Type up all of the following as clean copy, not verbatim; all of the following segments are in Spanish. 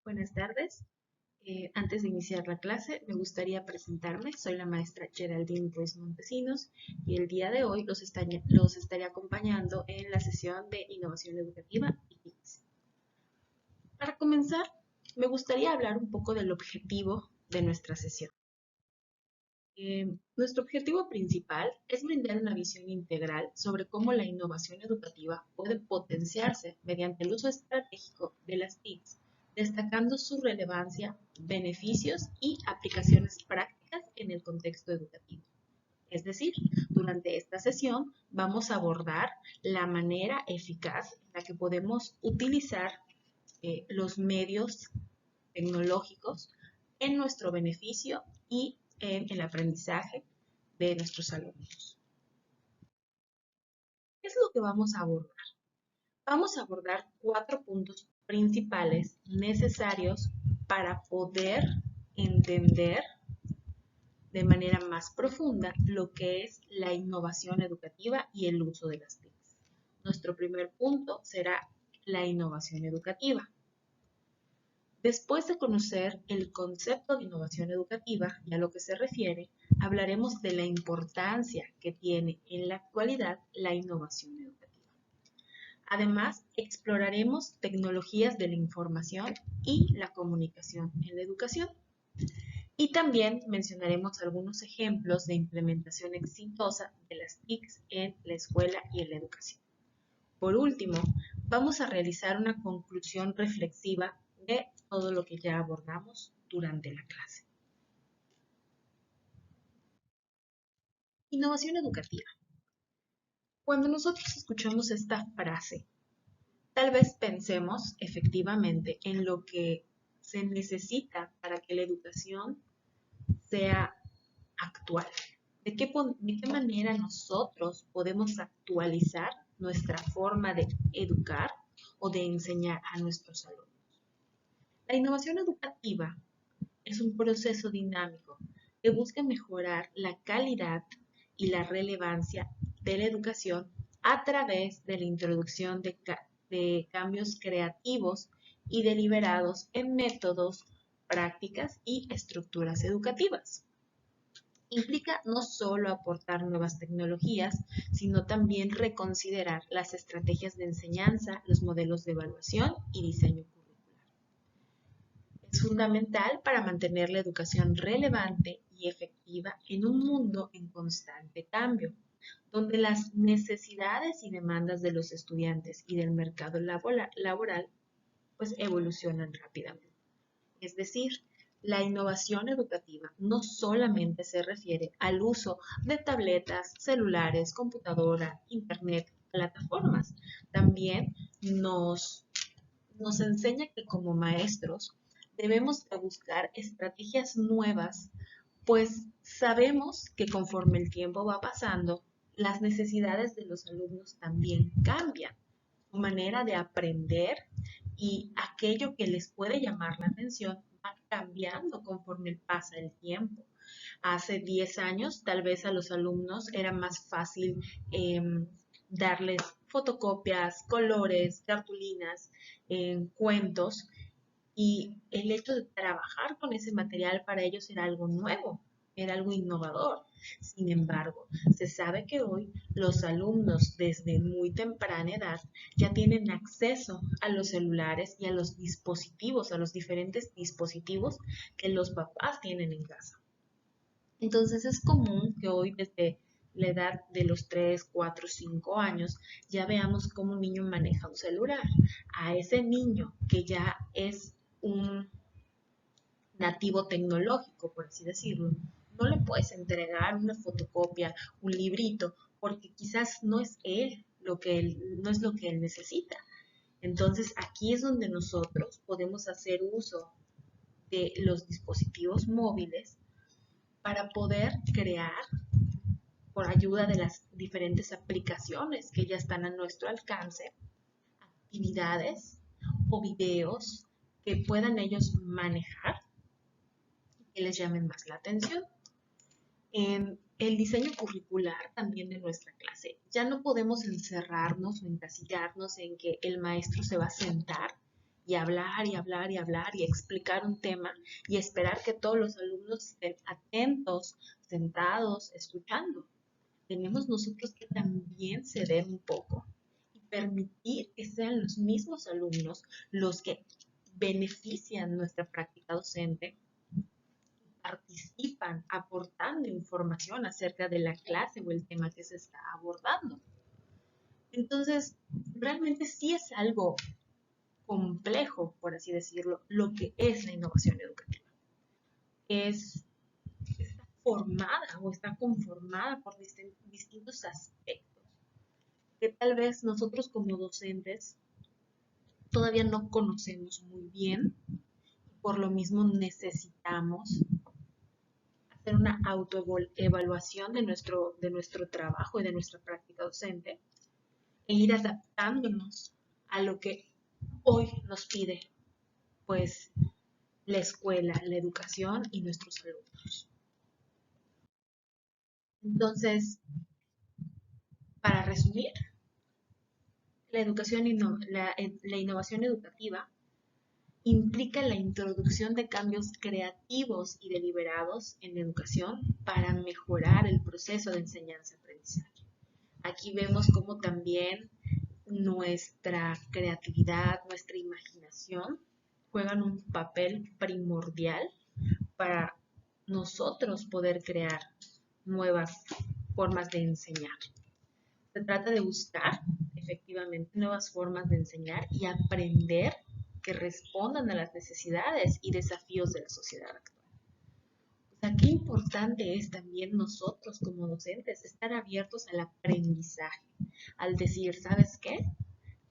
Buenas tardes. Antes de iniciar la clase, me gustaría presentarme. Soy la maestra Geraldine Ruiz Montesinos y el día de hoy los estaré acompañando en la sesión de Innovación Educativa y TICS. Para comenzar, me gustaría hablar un poco del objetivo de nuestra sesión. Nuestro objetivo principal es brindar una visión integral sobre cómo la innovación educativa puede potenciarse mediante el uso estratégico de las TICs, destacando su relevancia, beneficios y aplicaciones prácticas en el contexto educativo. Es decir, durante esta sesión vamos a abordar la manera eficaz en la que podemos utilizar los medios tecnológicos en nuestro beneficio y en el aprendizaje de nuestros alumnos. ¿Qué es lo que vamos a abordar? Vamos a abordar 4 puntos principales necesarios para poder entender de manera más profunda lo que es la innovación educativa y el uso de las TICs. Nuestro primer punto será la innovación educativa. Después de conocer el concepto de innovación educativa y a lo que se refiere, hablaremos de la importancia que tiene en la actualidad la innovación educativa. Además, exploraremos tecnologías de la información y la comunicación en la educación. Y también mencionaremos algunos ejemplos de implementación exitosa de las TICs en la escuela y en la educación. Por último, vamos a realizar una conclusión reflexiva de todo lo que ya abordamos durante la clase. Innovación educativa. Cuando nosotros escuchamos esta frase, tal vez pensemos efectivamente en lo que se necesita para que la educación sea actual. ¿De qué manera nosotros podemos actualizar nuestra forma de educar o de enseñar a nuestros alumnos? La innovación educativa es un proceso dinámico que busca mejorar la calidad y la relevancia de la educación a través de la introducción de cambios creativos y deliberados en métodos, prácticas y estructuras educativas. Implica no solo aportar nuevas tecnologías, sino también reconsiderar las estrategias de enseñanza, los modelos de evaluación y diseño curricular. Es fundamental para mantener la educación relevante y efectiva en un mundo en constante cambio, donde las necesidades y demandas de los estudiantes y del mercado laboral pues evolucionan rápidamente. Es decir, la innovación educativa no solamente se refiere al uso de tabletas, celulares, computadora, internet, plataformas. También nos enseña que como maestros debemos de buscar estrategias nuevas, pues sabemos que conforme el tiempo va pasando, las necesidades de los alumnos también cambian. Su manera de aprender y aquello que les puede llamar la atención va cambiando conforme pasa el tiempo. Hace 10 años, tal vez a los alumnos era más fácil darles fotocopias, colores, cartulinas, cuentos, y el hecho de trabajar con ese material para ellos era algo nuevo, era algo innovador. Sin embargo, se sabe que hoy los alumnos desde muy temprana edad ya tienen acceso a los celulares y a los dispositivos, a los diferentes dispositivos que los papás tienen en casa. Entonces es común que hoy desde la edad de los 3, 4, 5 años ya veamos cómo un niño maneja un celular. A ese niño que ya es un nativo tecnológico, por así decirlo, no le puedes entregar una fotocopia, un librito, porque quizás no es no es lo que él necesita. Entonces aquí es donde nosotros podemos hacer uso de los dispositivos móviles para poder crear, por ayuda de las diferentes aplicaciones que ya están a nuestro alcance, actividades o videos que puedan ellos manejar y que les llamen más la atención. En el diseño curricular también de nuestra clase, ya no podemos encerrarnos o encasillarnos en que el maestro se va a sentar y hablar y hablar y hablar y explicar un tema y esperar que todos los alumnos estén atentos, sentados, escuchando. Tenemos nosotros que también ceder un poco y permitir que sean los mismos alumnos los que benefician nuestra práctica docente, participan aportando información acerca de la clase o el tema que se está abordando. Entonces, realmente sí es algo complejo, por así decirlo, lo que es la innovación educativa. Está formada o está conformada por distintos aspectos que tal vez nosotros como docentes todavía no conocemos muy bien. Por lo mismo necesitamos hacer una autoevaluación de nuestro trabajo y de nuestra práctica docente e ir adaptándonos a lo que hoy nos pide, pues, la escuela, la educación y nuestros alumnos. Entonces, para resumir, la innovación educativa implica la introducción de cambios creativos y deliberados en la educación para mejorar el proceso de enseñanza-aprendizaje. Aquí vemos cómo también nuestra creatividad, nuestra imaginación juegan un papel primordial para nosotros poder crear nuevas formas de enseñar. Se trata de buscar efectivamente nuevas formas de enseñar y aprender que respondan a las necesidades y desafíos de la sociedad actual. O sea, qué importante es también nosotros como docentes estar abiertos al aprendizaje, al decir, ¿sabes qué?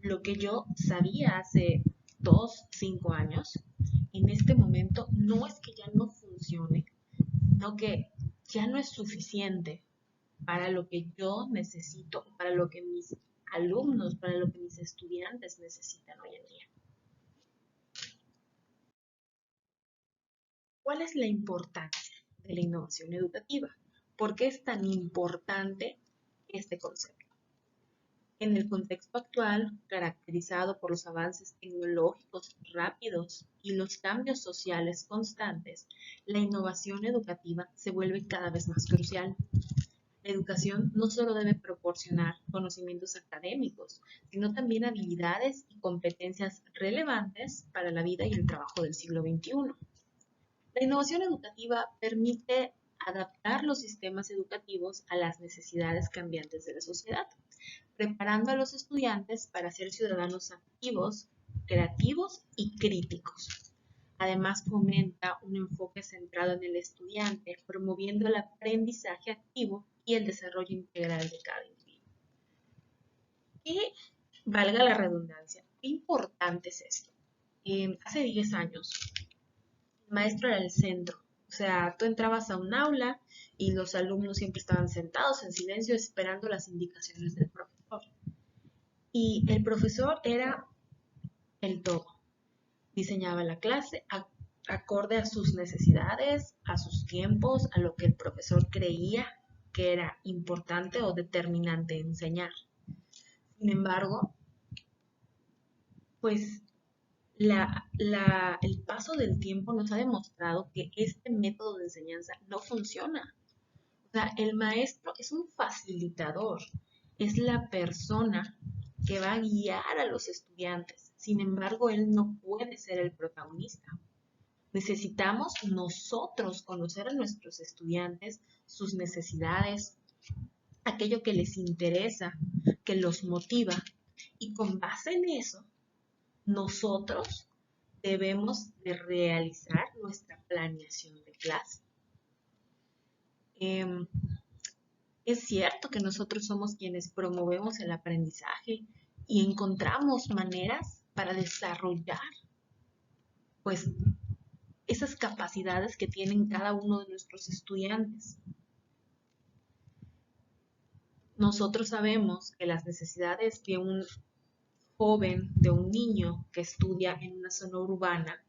Lo que yo sabía hace 2, 5 años, en este momento no es que ya no funcione, sino que ya no es suficiente para lo que yo necesito, para lo que mis alumnos, para lo que mis estudiantes necesitan hoy en día. ¿Cuál es la importancia de la innovación educativa? ¿Por qué es tan importante este concepto? En el contexto actual, caracterizado por los avances tecnológicos rápidos y los cambios sociales constantes, la innovación educativa se vuelve cada vez más crucial. La educación no solo debe proporcionar conocimientos académicos, sino también habilidades y competencias relevantes para la vida y el trabajo del siglo XXI. La innovación educativa permite adaptar los sistemas educativos a las necesidades cambiantes de la sociedad, preparando a los estudiantes para ser ciudadanos activos, creativos y críticos. Además, fomenta un enfoque centrado en el estudiante, promoviendo el aprendizaje activo y el desarrollo integral de cada individuo. Y valga la redundancia, qué importante es esto. Hace 10 años, el maestro era el centro. O sea, tú entrabas a un aula y los alumnos siempre estaban sentados en silencio esperando las indicaciones del profesor. Y el profesor era el todo. Diseñaba la clase acorde a sus necesidades, a sus tiempos, a lo que el profesor creía que era importante o determinante enseñar. Sin embargo, pues el paso del tiempo nos ha demostrado que este método de enseñanza no funciona. O sea, el maestro es un facilitador, es la persona que va a guiar a los estudiantes. Sin embargo, él no puede ser el protagonista. Necesitamos nosotros conocer a nuestros estudiantes, sus necesidades, aquello que les interesa, que los motiva, y con base en eso, nosotros debemos de realizar nuestra planeación de clase. Es cierto que nosotros somos quienes promovemos el aprendizaje y encontramos maneras para desarrollar, pues, esas capacidades que tienen cada uno de nuestros estudiantes. Nosotros sabemos que las necesidades de un joven, de un niño que estudia en una zona urbana,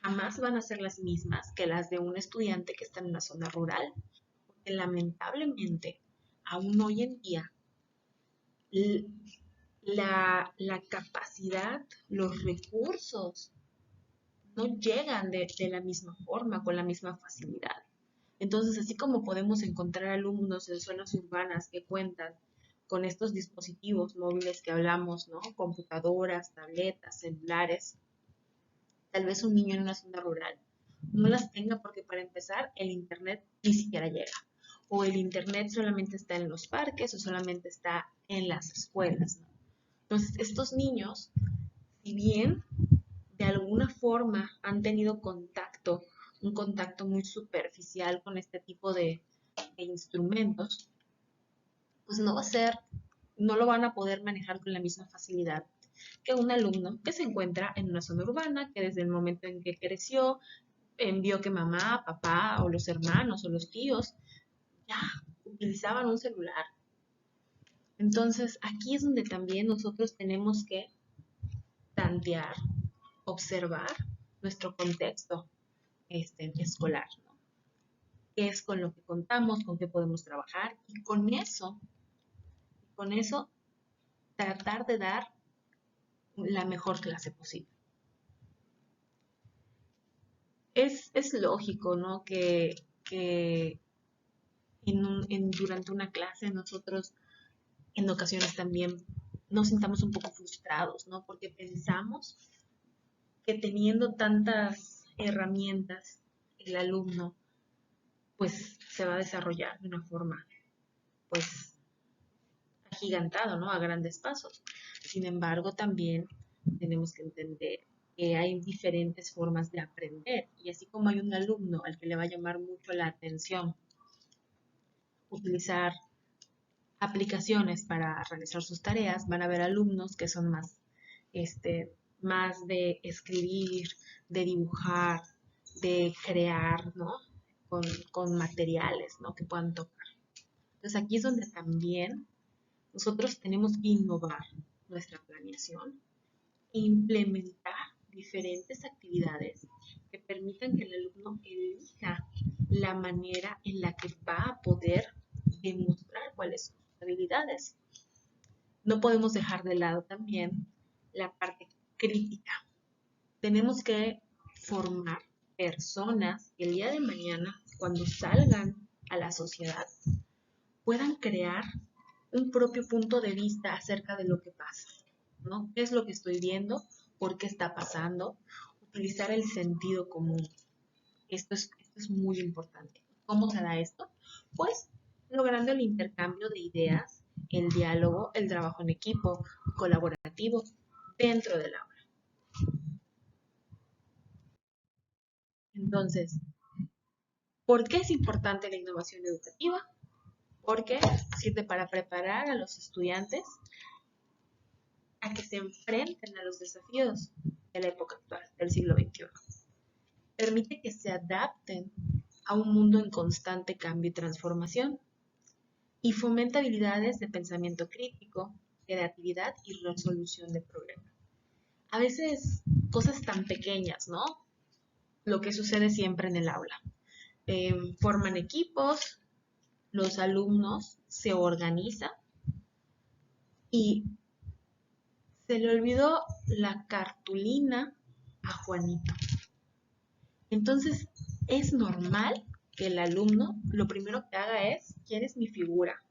jamás van a ser las mismas que las de un estudiante que está en una zona rural. Porque lamentablemente, aún hoy en día, la capacidad, los recursos no llegan de la misma forma, con la misma facilidad. Entonces, así como podemos encontrar alumnos en zonas urbanas que cuentan con estos dispositivos móviles que hablamos, ¿no? Computadoras, tabletas, celulares, tal vez un niño en una zona rural no las tenga porque para empezar el internet ni siquiera llega. O el internet solamente está en los parques o solamente está en las escuelas, ¿no? Entonces, estos niños, si bien de alguna forma han tenido contacto, un contacto muy superficial con este tipo de instrumentos, pues no va a ser, no lo van a poder manejar con la misma facilidad que un alumno que se encuentra en una zona urbana, que desde el momento en que creció, vio que mamá, papá o los hermanos o los tíos ya utilizaban un celular. Entonces, aquí es donde también nosotros tenemos que tantear, observar nuestro contexto escolar, ¿no? Qué es con lo que contamos, con qué podemos trabajar y con eso tratar de dar la mejor clase posible. Es lógico, ¿no? Que durante una clase nosotros en ocasiones también nos sintamos un poco frustrados, ¿no? Porque pensamos que teniendo tantas herramientas el alumno pues se va a desarrollar de una forma pues agigantado, ¿no? A grandes pasos. Sin embargo, también tenemos que entender que hay diferentes formas de aprender y así como hay un alumno al que le va a llamar mucho la atención utilizar aplicaciones para realizar sus tareas, van a haber alumnos que son más de escribir, de dibujar, de crear, ¿no? Con materiales, ¿no? Que puedan tocar. Entonces aquí es donde también nosotros tenemos que innovar nuestra planeación e implementar diferentes actividades que permitan que el alumno elija la manera en la que va a poder demostrar cuáles son sus habilidades. No podemos dejar de lado también la parte crítica. Tenemos que formar personas que el día de mañana, cuando salgan a la sociedad, puedan crear un propio punto de vista acerca de lo que pasa, ¿no? ¿Qué es lo que estoy viendo? ¿Por qué está pasando? Utilizar el sentido común. Esto es muy importante. ¿Cómo se da esto? Pues logrando el intercambio de ideas, el diálogo, el trabajo en equipo, colaborativo, dentro del aula. Entonces, ¿por qué es importante la innovación educativa? Porque sirve para preparar a los estudiantes a que se enfrenten a los desafíos de la época actual, del siglo XXI. Permite que se adapten a un mundo en constante cambio y transformación y fomenta habilidades de pensamiento crítico, creatividad y resolución de problemas. A veces cosas tan pequeñas, ¿no? Lo que sucede siempre en el aula. Forman equipos, los alumnos se organizan y se le olvidó la cartulina a Juanito. Entonces, es normal que el alumno lo primero que haga es, ¿quién es mi figura?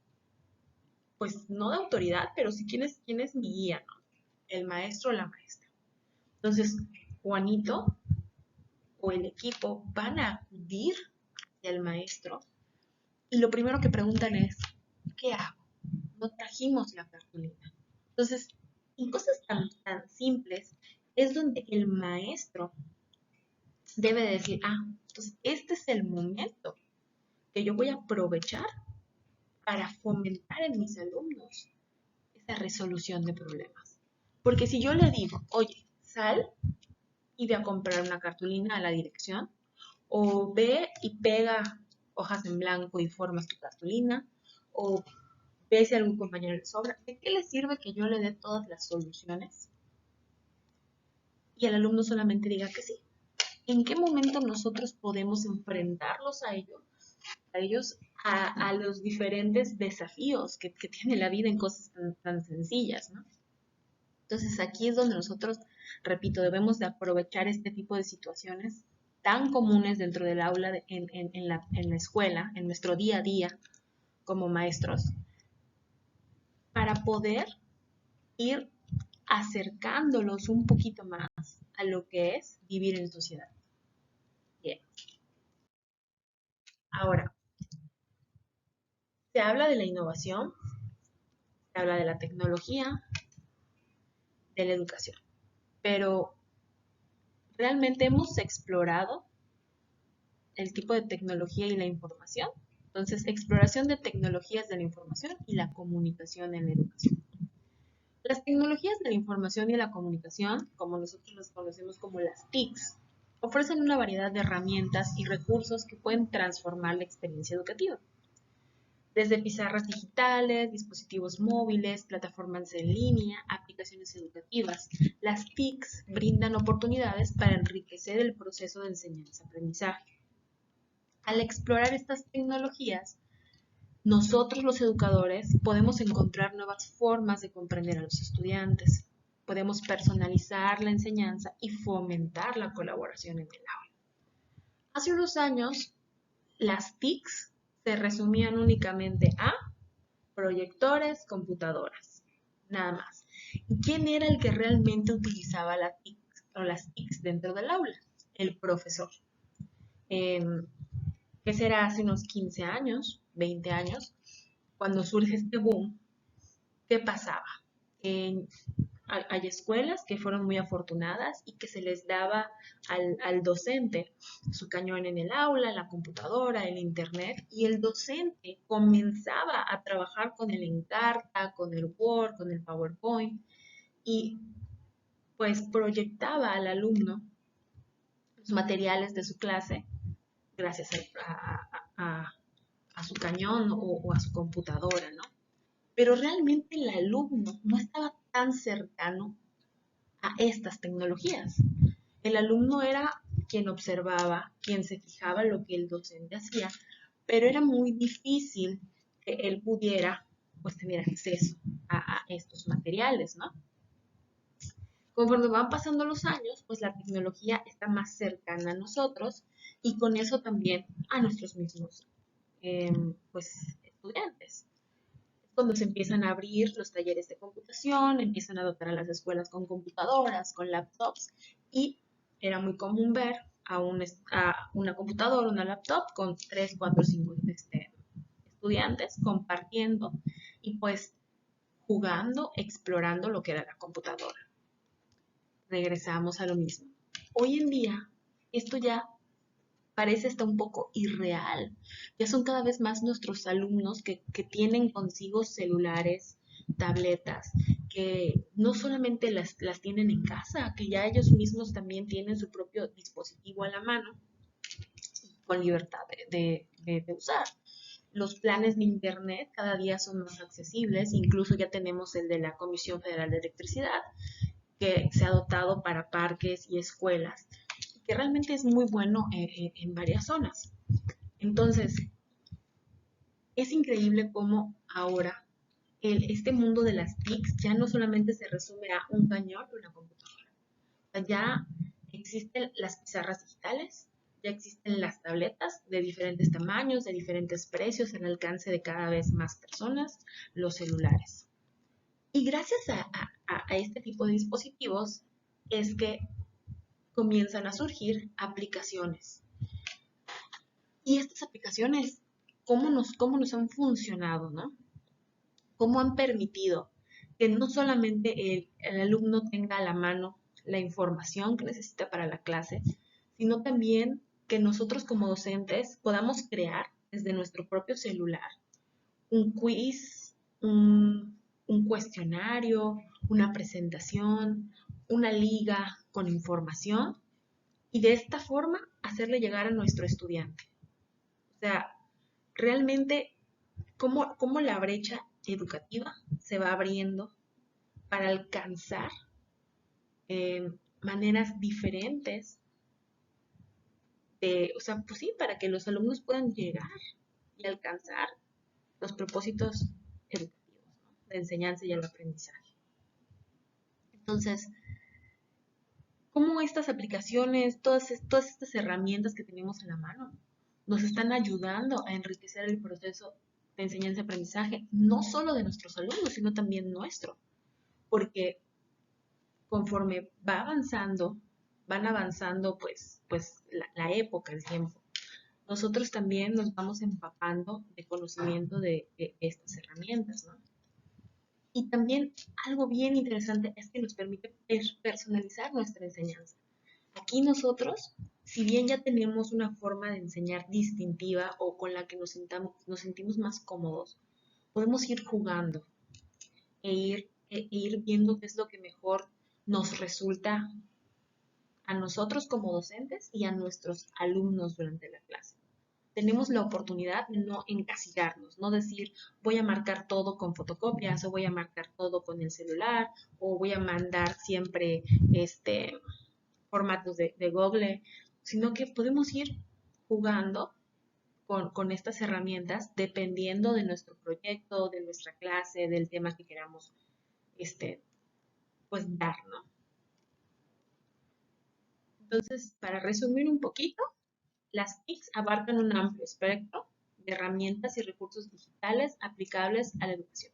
Pues no de autoridad, pero sí quién es mi guía, ¿no? El maestro o la maestra. Entonces, Juanito o el equipo van a acudir hacia el maestro y lo primero que preguntan es, ¿qué hago? No trajimos la cartulina. Entonces, en cosas tan simples es donde el maestro debe decir, entonces este es el momento que yo voy a aprovechar para fomentar en mis alumnos esa resolución de problemas. Porque si yo le digo, oye, sal y ve a comprar una cartulina a la dirección, o ve y pega hojas en blanco y formas tu cartulina, o ve si a algún compañero le sobra, ¿de qué le sirve que yo le dé todas las soluciones y el alumno solamente diga que sí? ¿En qué momento nosotros podemos enfrentarlos a ellos, a los diferentes desafíos que tiene la vida en cosas tan sencillas, ¿no? Entonces aquí es donde nosotros, repito, debemos de aprovechar este tipo de situaciones tan comunes dentro del aula, en la escuela, en nuestro día a día como maestros, para poder ir acercándolos un poquito más a lo que es vivir en sociedad. Bien. Ahora, se habla de la innovación, se habla de la tecnología, de la educación, pero ¿realmente hemos explorado el tipo de tecnología y la información? Entonces, exploración de tecnologías de la información y la comunicación en la educación. Las tecnologías de la información y la comunicación, como nosotros las conocemos como las TICs, ofrecen una variedad de herramientas y recursos que pueden transformar la experiencia educativa. Desde pizarras digitales, dispositivos móviles, plataformas en línea, aplicaciones educativas, las TICs brindan oportunidades para enriquecer el proceso de enseñanza-aprendizaje. Al explorar estas tecnologías, nosotros los educadores podemos encontrar nuevas formas de comprender a los estudiantes, podemos personalizar la enseñanza y fomentar la colaboración en el aula. Hace unos años, las TICs se resumían únicamente a proyectores, computadoras, nada más. ¿Y quién era el que realmente utilizaba la TIC o las TICs dentro del aula? El profesor. Eh, ¿Qué será hace unos 15 años, 20 años? Cuando surge este boom, ¿qué pasaba? Hay escuelas que fueron muy afortunadas y que se les daba al docente su cañón en el aula, la computadora, el internet, y el docente comenzaba a trabajar con el Encarta, con el Word, con el PowerPoint, y pues proyectaba al alumno los materiales de su clase gracias a su cañón o a su computadora, ¿no? Pero realmente el alumno no estaba tan cercano a estas tecnologías. El alumno era quien observaba, quien se fijaba en lo que el docente hacía, pero era muy difícil que él pudiera pues tener acceso a estos materiales, ¿no? Conforme van pasando los años, pues la tecnología está más cercana a nosotros y con eso también a nuestros mismos pues, estudiantes. Cuando se empiezan a abrir los talleres de computación, empiezan a dotar a las escuelas con computadoras, con laptops, y era muy común ver a una computadora, una laptop con 3, 4, 5 estudiantes compartiendo y pues jugando, explorando lo que era la computadora. Regresamos a lo mismo. Hoy en día, esto ya parece hasta un poco irreal. Ya son cada vez más nuestros alumnos que tienen consigo celulares, tabletas, que no solamente las tienen en casa, que ya ellos mismos también tienen su propio dispositivo a la mano con libertad de usar. Los planes de Internet cada día son más accesibles, incluso ya tenemos el de la Comisión Federal de Electricidad, que se ha dotado para parques y escuelas, que realmente es muy bueno en varias zonas. Entonces, es increíble cómo ahora este mundo de las TICs ya no solamente se resume a un cañón y una computadora. O sea, ya existen las pizarras digitales, ya existen las tabletas de diferentes tamaños, de diferentes precios, al alcance de cada vez más personas, los celulares. Y gracias a este tipo de dispositivos es que comienzan a surgir aplicaciones. Y estas aplicaciones, ¿cómo nos han funcionado, ¿no? ¿Cómo han permitido que no solamente el alumno tenga a la mano la información que necesita para la clase, sino también que nosotros como docentes podamos crear desde nuestro propio celular un quiz, un cuestionario, una presentación, una liga con información y de esta forma hacerle llegar a nuestro estudiante? O sea, realmente cómo la brecha educativa se va abriendo para alcanzar maneras diferentes o sea, pues sí, para que los alumnos puedan llegar y alcanzar los propósitos educativos, ¿no? De enseñanza y el aprendizaje. Entonces, ¿cómo estas aplicaciones, todas estas herramientas que tenemos en la mano, nos están ayudando a enriquecer el proceso de enseñanza-aprendizaje, no solo de nuestros alumnos, sino también nuestro? Porque conforme van avanzando la época, el tiempo, nosotros también nos vamos empapando de conocimiento de estas herramientas, ¿no? Y también algo bien interesante es que nos permite personalizar nuestra enseñanza. Aquí nosotros, si bien ya tenemos una forma de enseñar distintiva o con la que nos sentimos más cómodos, podemos ir jugando e ir viendo qué es lo que mejor nos resulta a nosotros como docentes y a nuestros alumnos durante la clase. Tenemos la oportunidad de no encasillarnos, no decir voy a marcar todo con fotocopias o voy a marcar todo con el celular o voy a mandar siempre formatos de Google, sino que podemos ir jugando con estas herramientas dependiendo de nuestro proyecto, de nuestra clase, del tema que queramos dar, ¿no? Entonces, para resumir un poquito, las TICs abarcan un amplio espectro de herramientas y recursos digitales aplicables a la educación.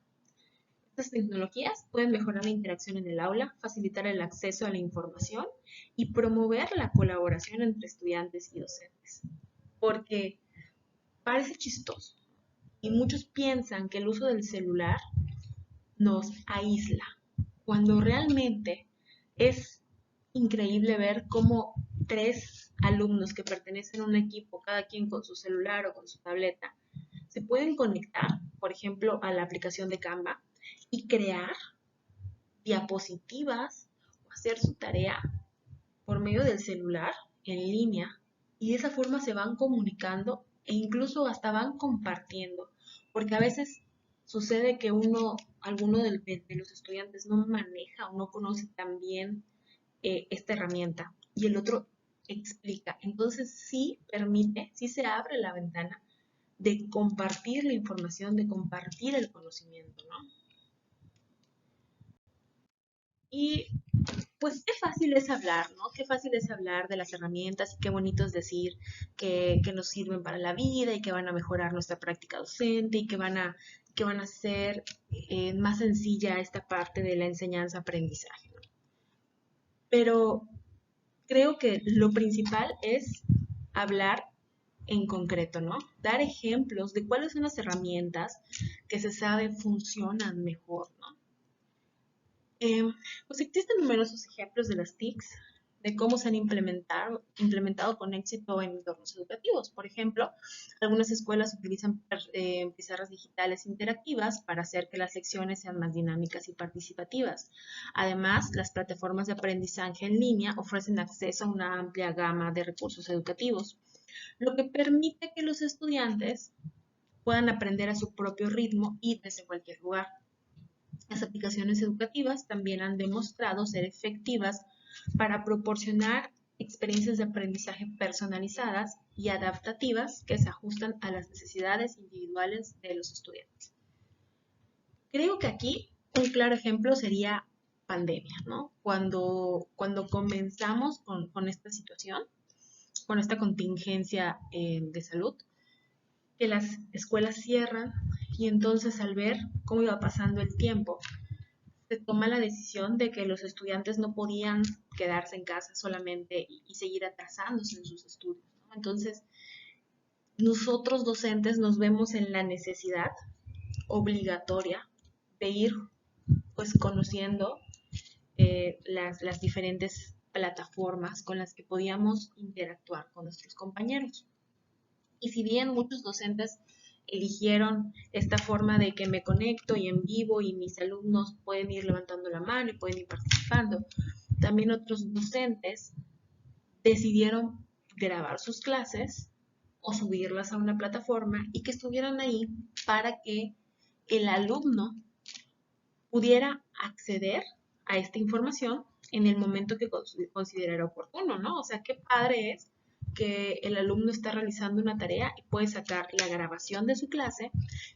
Estas tecnologías pueden mejorar la interacción en el aula, facilitar el acceso a la información y promover la colaboración entre estudiantes y docentes. Porque parece chistoso y muchos piensan que el uso del celular nos aísla, cuando realmente es increíble ver cómo 3 alumnos que pertenecen a un equipo, cada quien con su celular o con su tableta, se pueden conectar, por ejemplo, a la aplicación de Canva y crear diapositivas o hacer su tarea por medio del celular en línea, y de esa forma se van comunicando e incluso hasta van compartiendo, porque a veces sucede que alguno de los estudiantes no maneja o no conoce tan bien esta herramienta y el otro explica. Entonces sí se abre la ventana de compartir la información, de compartir el conocimiento, ¿no? Y pues qué fácil es hablar, ¿no? Qué fácil es hablar de las herramientas y qué bonito es decir que nos sirven para la vida y que van a mejorar nuestra práctica docente y que van a hacer más sencilla esta parte de la enseñanza-aprendizaje, ¿no? Pero creo que lo principal es hablar en concreto, ¿no? Dar ejemplos de cuáles son las herramientas que se sabe funcionan mejor, ¿no? Pues existen numerosos ejemplos de las TICs, de cómo se han implementado con éxito en entornos educativos. Por ejemplo, algunas escuelas utilizan pizarras digitales interactivas para hacer que las lecciones sean más dinámicas y participativas. Además, las plataformas de aprendizaje en línea ofrecen acceso a una amplia gama de recursos educativos, lo que permite que los estudiantes puedan aprender a su propio ritmo y desde cualquier lugar. Las aplicaciones educativas también han demostrado ser efectivas para proporcionar experiencias de aprendizaje personalizadas y adaptativas que se ajustan a las necesidades individuales de los estudiantes. Creo que aquí un claro ejemplo sería pandemia, ¿no? Cuando comenzamos con esta situación, con esta contingencia de salud, que las escuelas cierran y entonces al ver cómo iba pasando el tiempo, se toma la decisión de que los estudiantes no podían quedarse en casa solamente y seguir atrasándose en sus estudios, ¿no? Entonces, nosotros docentes nos vemos en la necesidad obligatoria de ir pues conociendo las diferentes plataformas con las que podíamos interactuar con nuestros compañeros. Y si bien muchos docentes eligieron esta forma de que me conecto y en vivo y mis alumnos pueden ir levantando la mano y pueden ir participando, también otros docentes decidieron grabar sus clases o subirlas a una plataforma y que estuvieran ahí para que el alumno pudiera acceder a esta información en el momento que considerara oportuno, ¿no? O sea, qué padre es que el alumno está realizando una tarea y puede sacar la grabación de su clase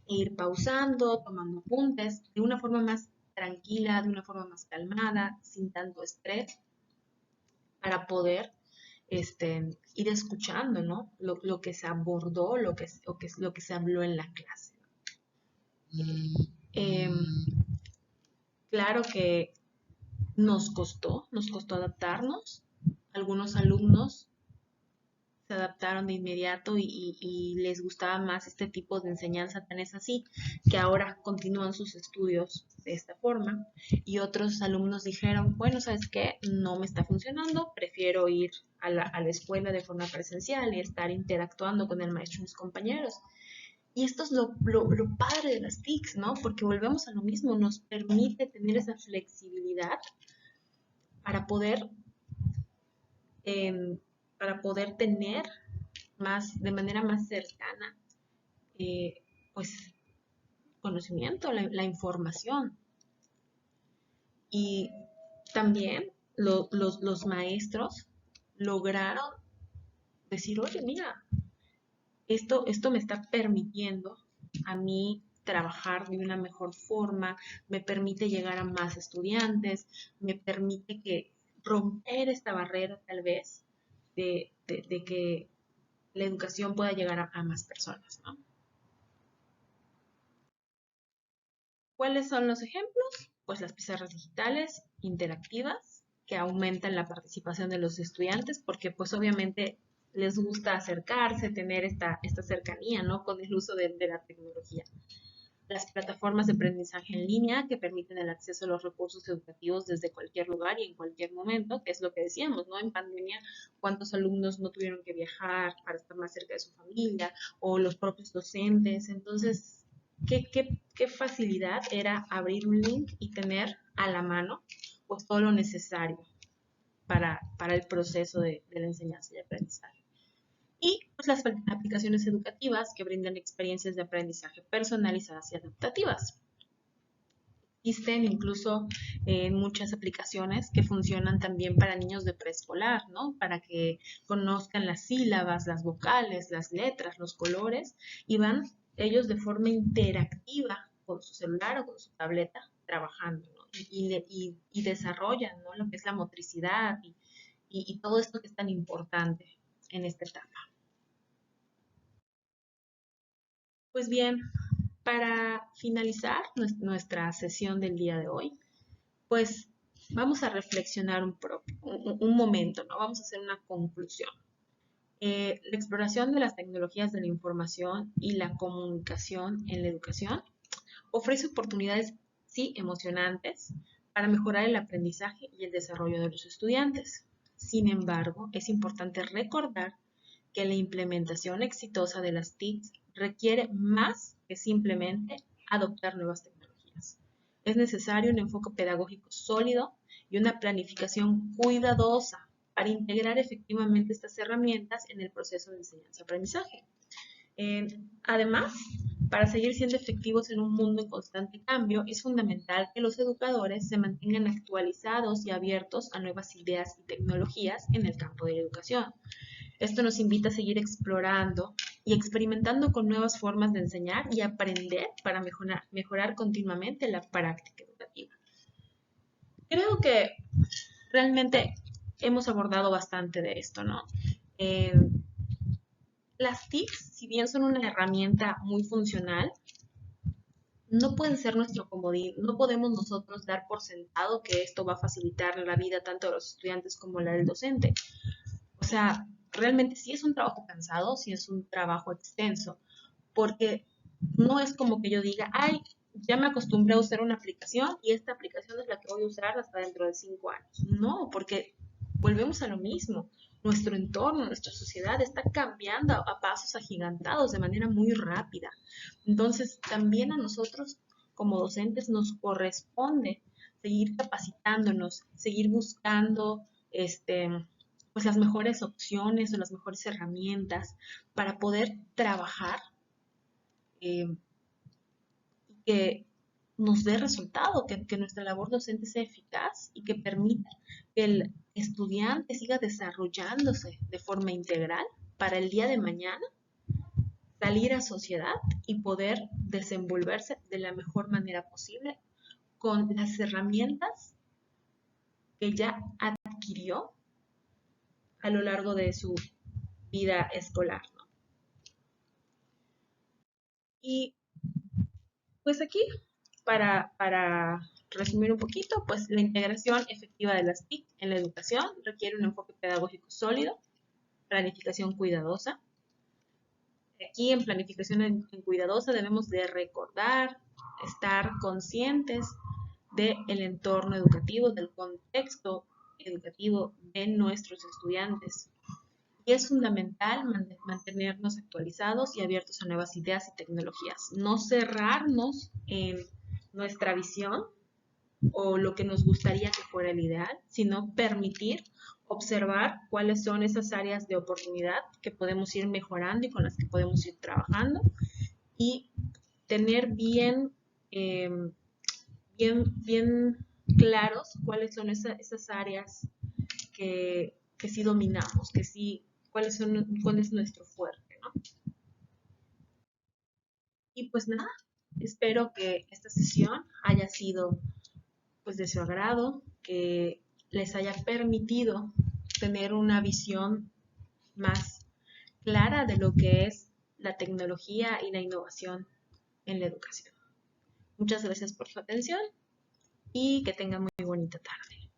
e ir pausando, tomando apuntes de una forma más tranquila, de una forma más calmada, sin tanto estrés, para poder ir escuchando, ¿no? Lo que se abordó, lo que se habló en la clase. Em, claro que nos costó adaptarnos. Algunos alumnos se adaptaron de inmediato y les gustaba más este tipo de enseñanza, tan es así que ahora continúan sus estudios de esta forma, y otros alumnos dijeron, bueno, ¿sabes qué? No me está funcionando, prefiero ir a la escuela de forma presencial y estar interactuando con el maestro y mis compañeros. Y esto es lo padre de las TICs, ¿no? Porque volvemos a lo mismo, nos permite tener esa flexibilidad para poder, eh, para poder tener más, de manera más cercana, eh, pues, conocimiento, la información. Y también los maestros lograron decir, oye, mira, esto me está permitiendo a mí trabajar de una mejor forma, me permite llegar a más estudiantes, me permite que romper esta barrera tal vez de que la educación pueda llegar a más personas, ¿no? ¿Cuáles son los ejemplos? Pues las pizarras digitales interactivas que aumentan la participación de los estudiantes porque pues obviamente les gusta acercarse, tener esta cercanía, ¿no? Con el uso de la tecnología. Las plataformas de aprendizaje en línea que permiten el acceso a los recursos educativos desde cualquier lugar y en cualquier momento, que es lo que decíamos, ¿no? En pandemia, ¿cuántos alumnos no tuvieron que viajar para estar más cerca de su familia o los propios docentes? Entonces, qué facilidad era abrir un link y tener a la mano pues todo lo necesario para el proceso de la enseñanza y aprendizaje. Y pues, las aplicaciones educativas que brindan experiencias de aprendizaje personalizadas y adaptativas. Existen incluso muchas aplicaciones que funcionan también para niños de preescolar, ¿no? Para que conozcan las sílabas, las vocales, las letras, los colores, y van ellos de forma interactiva con su celular o con su tableta trabajando, ¿no? Y desarrollan, ¿no? Lo que es la motricidad y todo esto que es tan importante en esta etapa. Pues bien, para finalizar nuestra sesión del día de hoy, pues vamos a reflexionar un momento, ¿no? Vamos a hacer una conclusión. La exploración de las tecnologías de la información y la comunicación en la educación ofrece oportunidades, sí, emocionantes para mejorar el aprendizaje y el desarrollo de los estudiantes. Sin embargo, es importante recordar que la implementación exitosa de las TICs requiere más que simplemente adoptar nuevas tecnologías. Es necesario un enfoque pedagógico sólido y una planificación cuidadosa para integrar efectivamente estas herramientas en el proceso de enseñanza-aprendizaje. Además, para seguir siendo efectivos en un mundo en constante cambio, es fundamental que los educadores se mantengan actualizados y abiertos a nuevas ideas y tecnologías en el campo de la educación. Esto nos invita a seguir explorando y experimentando con nuevas formas de enseñar y aprender para mejorar continuamente la práctica educativa. Creo que realmente hemos abordado bastante de esto, ¿no? Eh, las TICs, si bien son una herramienta muy funcional, no pueden ser nuestro comodín. No podemos nosotros dar por sentado que esto va a facilitar la vida tanto de los estudiantes como la del docente. O sea, realmente sí es un trabajo cansado, sí es un trabajo extenso, porque no es como que yo diga, ay, ya me acostumbré a usar una aplicación y esta aplicación es la que voy a usar hasta dentro de 5 años. No, porque volvemos a lo mismo. Nuestro entorno, nuestra sociedad está cambiando a pasos agigantados de manera muy rápida. Entonces, también a nosotros como docentes nos corresponde seguir capacitándonos, seguir buscando pues las mejores opciones o las mejores herramientas para poder trabajar eh, y que nos dé resultado, que nuestra labor docente sea eficaz y que permita que el estudiante siga desarrollándose de forma integral para el día de mañana salir a sociedad y poder desenvolverse de la mejor manera posible con las herramientas que ya adquirió a lo largo de su vida escolar, ¿no? Y pues aquí, para resumir un poquito, pues la integración efectiva de las TIC en la educación requiere un enfoque pedagógico sólido, planificación cuidadosa. Aquí en planificación en cuidadosa debemos de recordar, estar conscientes del entorno educativo, del contexto educativo de nuestros estudiantes. Y es fundamental mantenernos actualizados y abiertos a nuevas ideas y tecnologías. No cerrarnos en nuestra visión o lo que nos gustaría que fuera el ideal, sino permitir observar cuáles son esas áreas de oportunidad que podemos ir mejorando y con las que podemos ir trabajando y tener eh, bien claros cuáles son esas áreas que sí dominamos, que sí, cuál es nuestro fuerte, ¿no? Y pues nada, espero que esta sesión haya sido pues de su agrado, que les haya permitido tener una visión más clara de lo que es la tecnología y la innovación en la educación. Muchas gracias por su atención y que tengan muy bonita tarde.